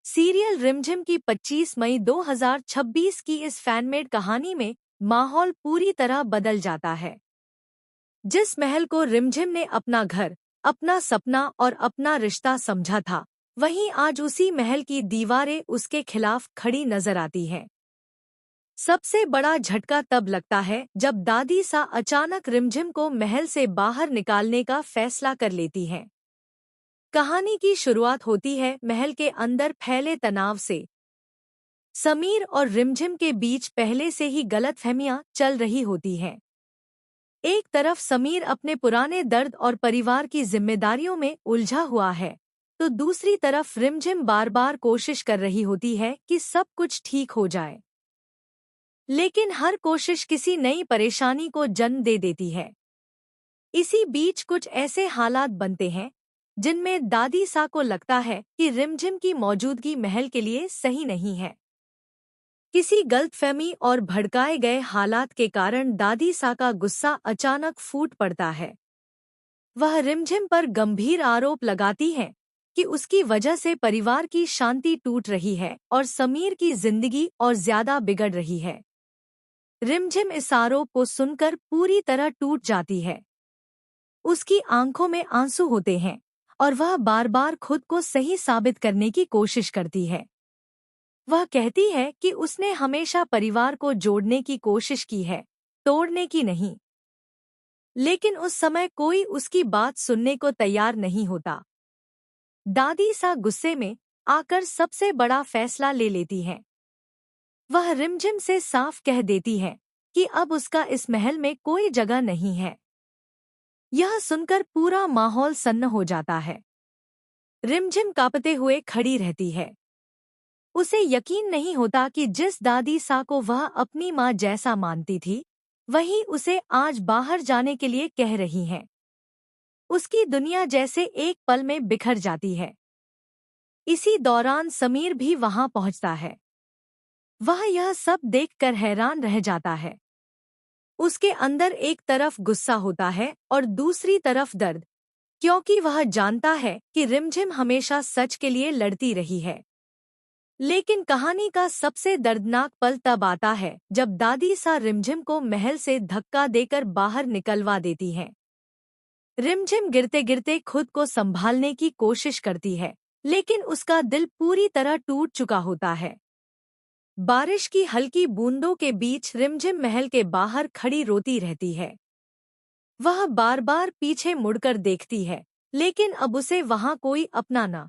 Serial रिमझिम की 25 मई 2026 की इस फैनमेड कहानी में माहौल पूरी तरह बदल जाता है। जिस महल को रिमझिम ने अपना घर, अपना सपना और अपना रिश्ता समझा था, वहीं आज उसी महल की दीवारें उसके खिलाफ खड़ी नजर आती हैं। सबसे बड़ा झटका तब लगता है जब दादी सा अचानक रिमझिम को महल से बाहर निकालने का फैसला कर लेती हैं। कहानी की शुरुआत होती है महल के अंदर फैले तनाव से। समीर और रिमझिम के बीच पहले से ही गलतफहमियां चल रही होती हैं। एक तरफ समीर अपने पुराने दर्द और परिवार की जिम्मेदारियों में उलझा हुआ है, तो दूसरी तरफ रिमझिम बार बार कोशिश कर रही होती है कि सब कुछ ठीक हो जाए। लेकिन हर कोशिश किसी नई परेशानी को जन्म दे देती है। इसी बीच कुछ ऐसे हालात बनते हैं जिनमें दादी सा को लगता है कि रिमझिम की मौजूदगी महल के लिए सही नहीं है। किसी गलतफहमी और भड़काए गए हालात के कारण दादी सा का गुस्सा अचानक फूट पड़ता है। वह रिमझिम पर गंभीर आरोप लगाती है कि उसकी वजह से परिवार की शांति टूट रही है और समीर की जिंदगी और ज्यादा बिगड़ रही है। रिमझिम इस आरोप को सुनकर पूरी तरह टूट जाती है। उसकी आंखों में आंसू होते हैं और वह बार बार खुद को सही साबित करने की कोशिश करती है। वह कहती है कि उसने हमेशा परिवार को जोड़ने की कोशिश की है, तोड़ने की नहीं। लेकिन उस समय कोई उसकी बात सुनने को तैयार नहीं होता। दादी सा गुस्से में आकर सबसे बड़ा फैसला ले लेती है। वह रिमझिम से साफ कह देती है कि अब उसका इस महल में कोई जगह नहीं है। यह सुनकर पूरा माहौल सन्न हो जाता है। रिमझिम कांपते हुए खड़ी रहती है। उसे यकीन नहीं होता कि जिस दादी सा को वह अपनी माँ जैसा मानती थी, वही उसे आज बाहर जाने के लिए कह रही हैं। उसकी दुनिया जैसे एक पल में बिखर जाती है। इसी दौरान समीर भी वहां पहुंचता है। वह यह सब देखकर हैरान रह जाता है। उसके अंदर एक तरफ गुस्सा होता है और दूसरी तरफ दर्द, क्योंकि वह जानता है कि रिमझिम हमेशा सच के लिए लड़ती रही है। लेकिन कहानी का सबसे दर्दनाक पल तब आता है जब दादी सा रिमझिम को महल से धक्का देकर बाहर निकलवा देती हैं। रिमझिम गिरते गिरते खुद को संभालने की कोशिश करती है, लेकिन उसका दिल पूरी तरह टूट चुका होता है। बारिश की हल्की बूंदों के बीच रिमझिम महल के बाहर खड़ी रोती रहती है। वह बार बार पीछे मुड़कर देखती है, लेकिन अब उसे वहां कोई अपना न